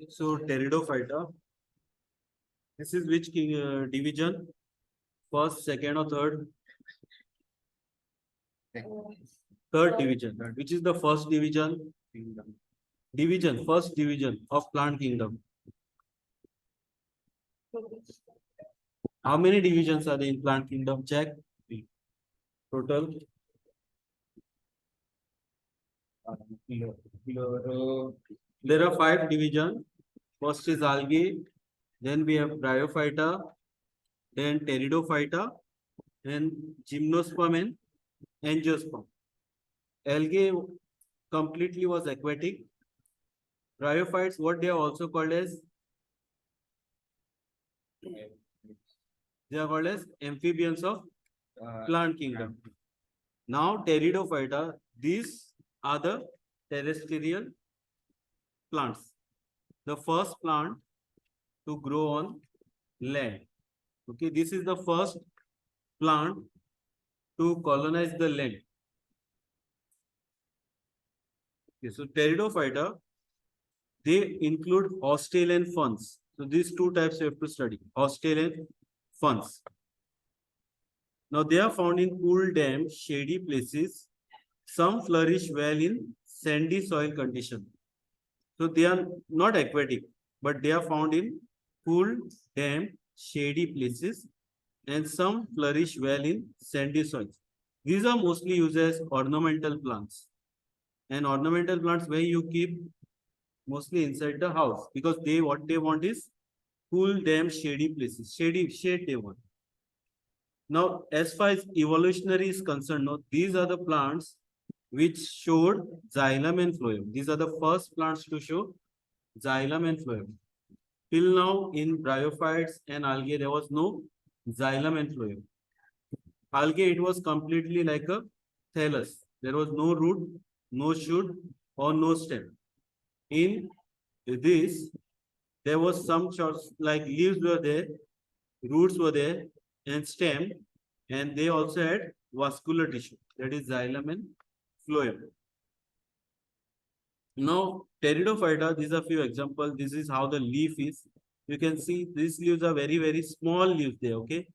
So Pteridophyta. This is which division? First, second, or third? Third division. Which is the first division? First division of plant kingdom. How many divisions are there in plant kingdom? Check. Total. There are 5 divisions. First is algae. Then we have bryophyta. Then pteridophyta. Then gymnosperm and angiosperm. Algae completely was aquatic. Bryophytes, what they are also called as? They are called as amphibians of plant kingdom. Now Pteridophyta, these are the terrestrial plants. The first plant to grow on land. Okay, this is the first plant to colonize the land. Okay, so Pteridophyta, they include hostile and ferns. So these two types you have to study, hostile and ferns. Now they are found in cool, damp, shady places. Some flourish well in sandy soil condition. So they are not aquatic, but they are found in cool, damp, shady places, and some flourish well in sandy soils. These are mostly used as ornamental plants. And ornamental plants where you keep mostly inside the house, because what they want is cool, damp, shady places. Shade they want. Now, as far as evolutionary is concerned, now, these are the plants which showed xylem and phloem. These are the first plants to show xylem and phloem. Till now, in bryophytes and algae, there was no xylem and phloem. Algae, it was completely like a thallus. There was no root, no shoot, or no stem. In this, there was some sorts like leaves were there, roots were there, and stem, and they also had vascular tissue, that is xylem and phloem. Now, Pteridophyta, these are few examples. This is how the leaf is. You can see these leaves are very, very small leaves there, okay?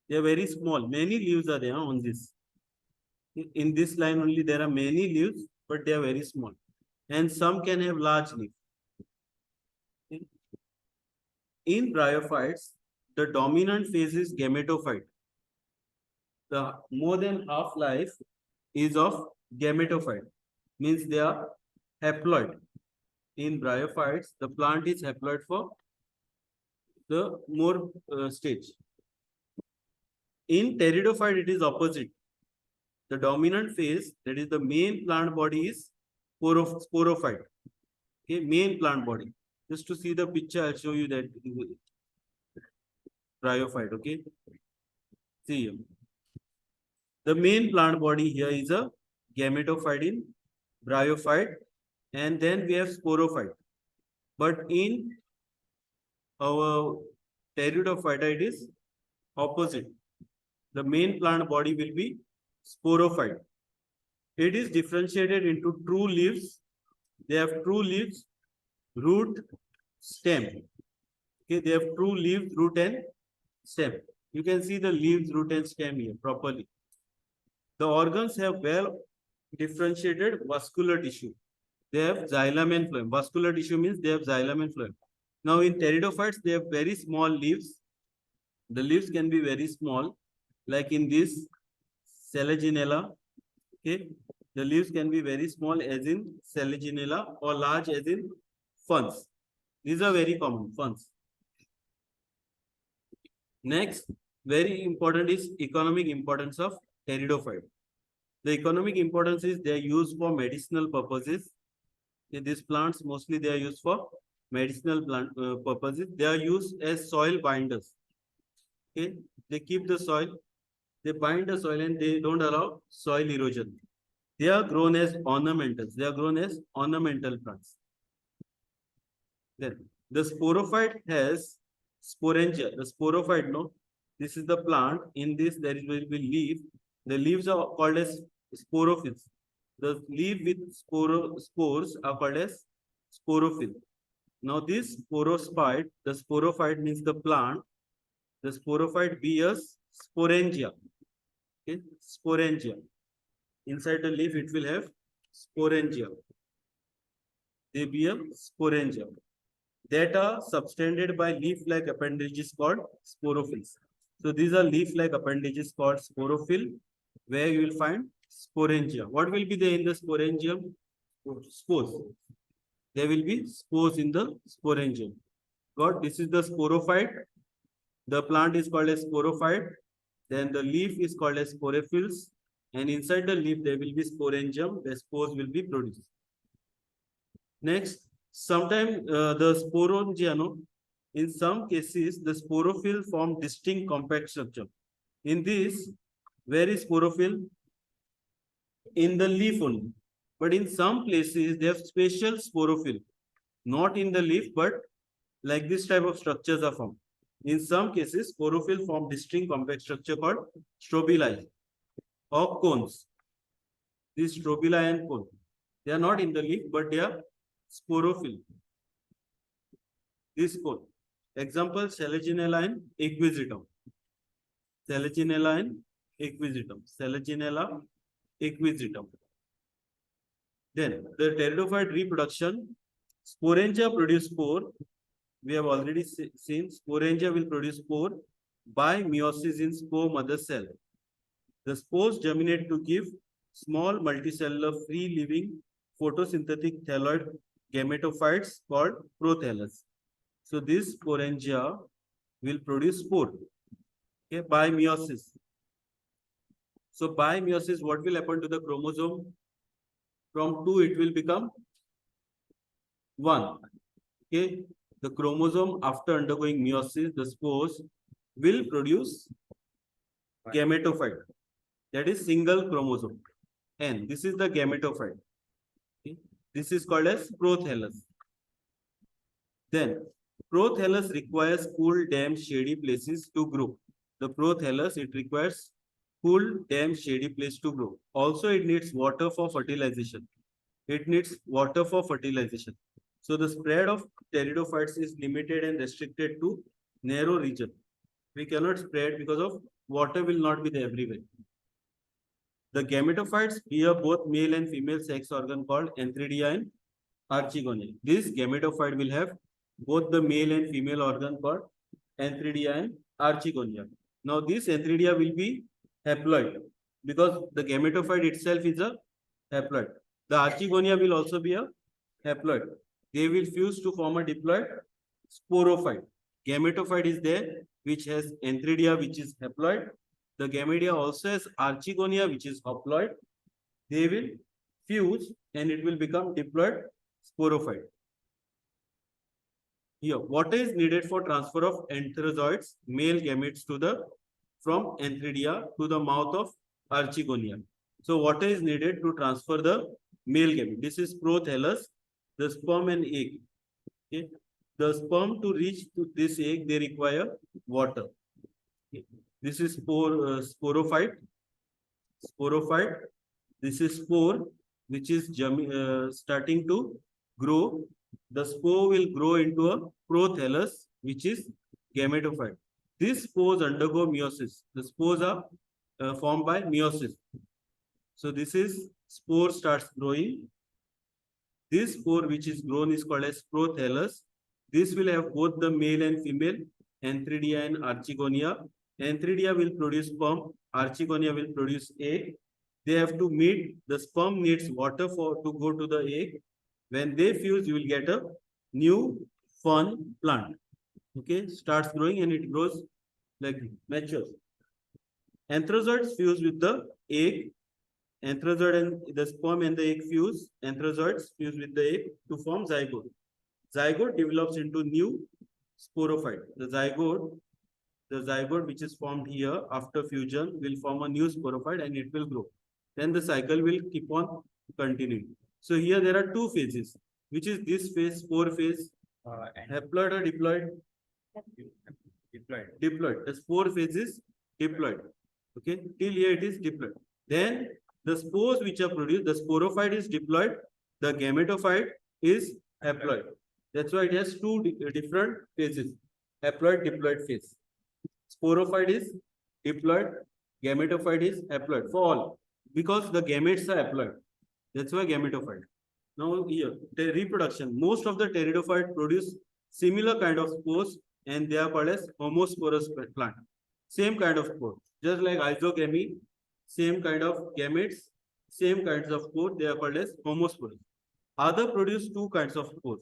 They are very small. Many leaves are there on this. In this line only, there are many leaves, but they are very small. And some can have large leaves. In bryophytes, the dominant phase is gametophyte. The more than half life is of gametophyte, means they are haploid. In bryophytes, the plant is haploid for the more stage. In pteridophyte, it is opposite. The dominant phase, that is the main plant body, is sporophyte. Okay, main plant body. Just to see the picture, I'll show you that bryophyte. Okay, see here. The main plant body here is a gametophyte in bryophyte, and then we have sporophyte. But in our pteridophyta, it is opposite. The main plant body will be sporophyte. It is differentiated into true leaves. They have true leaves, root, stem. Okay, they have true leaves, root, and stem. You can see the leaves, root, and stem here properly. The organs have well differentiated vascular tissue. They have xylem and phloem. Vascular tissue means they have xylem and phloem. Now in pteridophytes, they have very small leaves. The leaves can be very small, like in this Selaginella. Okay, the leaves can be very small as in Selaginella, or large as in ferns. These are very common ferns. Next, very important is economic importance of pteridophyte. The economic importance is they are used for medicinal purposes. These plants mostly they are used for medicinal purposes. They are used as soil binders. Okay, they keep the soil, they bind the soil, and they don't allow soil erosion. They are grown as ornamentals. They are grown as ornamental plants. Then the sporophyte has sporangia. The sporophyte, no, this is the plant. In this there will be leaf. The leaves are called as sporophytes. The leaf with spores are called as sporophyll. Now this sporophyte, the sporophyte means the plant. The sporophyte bears sporangia. Okay, sporangia. Inside the leaf, it will have sporangia. They bear sporangia that are subtended by leaf-like appendages called sporophylls. So these are leaf-like appendages called sporophyll, where you will find sporangia. What will be there in the sporangium? Spores. There will be spores in the sporangium. Got, this is the sporophyte. The plant is called as sporophyte. Then the leaf is called as sporophylls. And inside the leaf, there will be sporangium, where spores will be produced. Next, sometimes the sporangia, no, in some cases, the sporophyll form distinct compact structure. In this, where is sporophyll? In the leaf only. But in some places, they have special sporophyll. Not in the leaf, but like this type of structures are formed. In some cases, sporophyll form distinct compact structure called strobili or cones. These strobili and cones. They are not in the leaf, but they are sporophyll. This cone. Example, Selaginella and equisetum. Selaginella and equisetum. Selaginella equisetum. Then the pteridophyte reproduction. Sporangia produce spore. We have already seen sporangia will produce spore by meiosis in spore mother cell. The spores germinate to give small multicellular free-living photosynthetic thalloid gametophytes called prothallus. So this sporangia will produce spore, okay, by meiosis. So by meiosis, what will happen to the chromosome? From 2, it will become 1. Okay, the chromosome after undergoing meiosis, the spores will produce gametophyte. That is single chromosome. And this is the gametophyte. Okay. This is called as prothallus. Then prothallus requires cool, damp, shady places to grow. The prothallus, it requires cool, damp, shady place to grow. Also, it needs water for fertilization. It needs water for fertilization. So the spread of pteridophytes is limited and restricted to narrow region. We cannot spread because of water will not be there everywhere. The gametophytes bear both male and female sex organ called antheridia and archegonia. This gametophyte will have both the male and female organ called antheridia and archegonia. Now this antheridia will be haploid because the gametophyte itself is a haploid. The archegonia will also be a haploid. They will fuse to form a diploid sporophyte. Gametophyte is there, which has antheridia, which is haploid. The gametia also has archegonia, which is haploid. They will fuse and it will become diploid sporophyte. Here, what is needed for transfer of antherozoids, male gametes to the from antheridia to the mouth of archegonia? So, what is needed to transfer the male gamete? This is prothallus, the sperm and egg. Okay. The sperm to reach to this egg, they require water. Okay. This is sporophyte. Sporophyte. This is spore, which is starting to grow. The spore will grow into a prothallus, which is gametophyte. These spores undergo meiosis. The spores are formed by meiosis. So this is spore starts growing. This spore which is grown is called as prothallus. This will have both the male and female antheridia and archegonia. Antheridia will produce sperm. Archegonia will produce egg. They have to meet. The sperm needs water to go to the egg. When they fuse, you will get a new fern plant. Okay, starts growing and it grows like matures. Antherozoids fuse with the egg. Antherozoid and the sperm and the egg fuse. Antherozoids fuse with the egg to form zygote. Zygote develops into new sporophyte. The zygote which is formed here after fusion will form a new sporophyte and it will grow. Then the cycle will keep on continuing. So here there are two phases. Which is this phase, spore phase? Haploid or diploid? Diploid. Diploid. The spore phase is diploid. Okay, till here it is diploid. Then the spores which are produced, the sporophyte is diploid, the gametophyte is haploid. That's why it has two different phases, haploid, diploid phase. Sporophyte is diploid, gametophyte is haploid for all, because the gametes are haploid. That's why gametophyte. Now here, the reproduction. Most of the pteridophyte produce similar kind of spores and they are called as homosporous plant. Same kind of spore, just like isogamy, same kind of gametes, same kinds of spore, they are called as homosporous. Other produce two kinds of spores,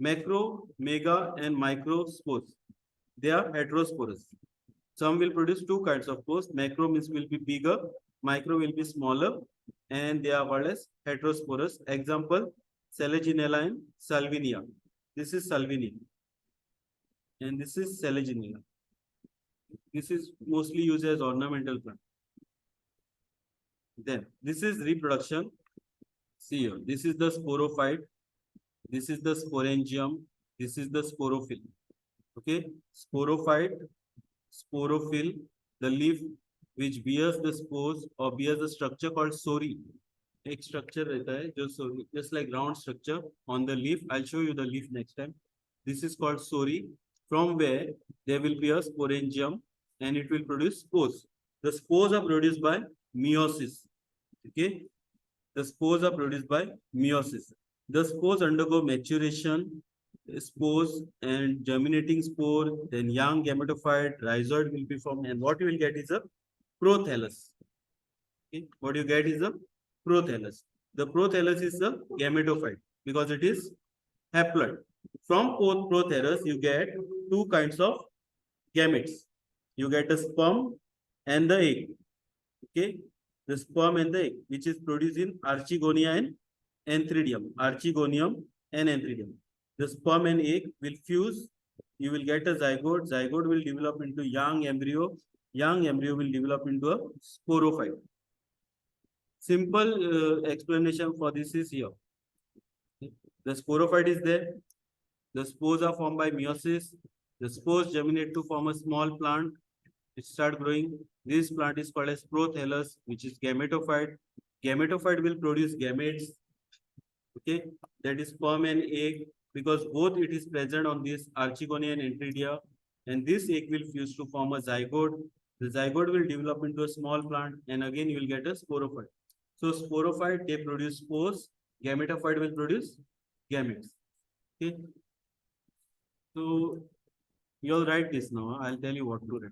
macro, mega and micro spores. They are heterosporous. Some will produce two kinds of spores. Macro means will be bigger, micro will be smaller, and they are called as heterosporous. Example, Selaginella and Salvinia. This is Salvinia, and this is Selaginella. This is mostly used as ornamental plant. Then this is reproduction. See here, this is the sporophyte, this is the sporangium, this is the sporophyll. Okay, sporophyte, sporophyll, the leaf which bears the spores or bears a structure called sori. एक structure रहता है जो sori, just like round structure on the leaf. I'll show you the leaf next time. This is called sori, from where there will be a sporangium and it will produce spores. The spores are produced by meiosis. Okay, the spores are produced by meiosis. The spores undergo maturation, spores and germinating spore, then young gametophyte, rhizoid will be formed, and what you will get is a prothallus. Okay, what you get is a prothallus. The prothallus is a gametophyte because it is haploid. From prothallus, you get two kinds of gametes. You get a sperm and the egg. Okay, the sperm and the egg, which is produced in archegonia and antheridium. Archegonium and antheridium. The sperm and egg will fuse. You will get a zygote. Zygote will develop into young embryo. Young embryo will develop into a sporophyte. Simple explanation for this is here. The sporophyte is there. The spores are formed by meiosis. The spores germinate to form a small plant. It start growing. This plant is called as prothallus, which is gametophyte. Gametophyte will produce gametes. Okay, that is sperm and egg, because both it is present on this archegonia and antheridia, and this egg will fuse to form a zygote. The zygote will develop into a small plant, and again you will get a sporophyte. So sporophyte, they produce spores. Gametophyte will produce gametes. Okay. So you'll write this now. I'll tell you what to write.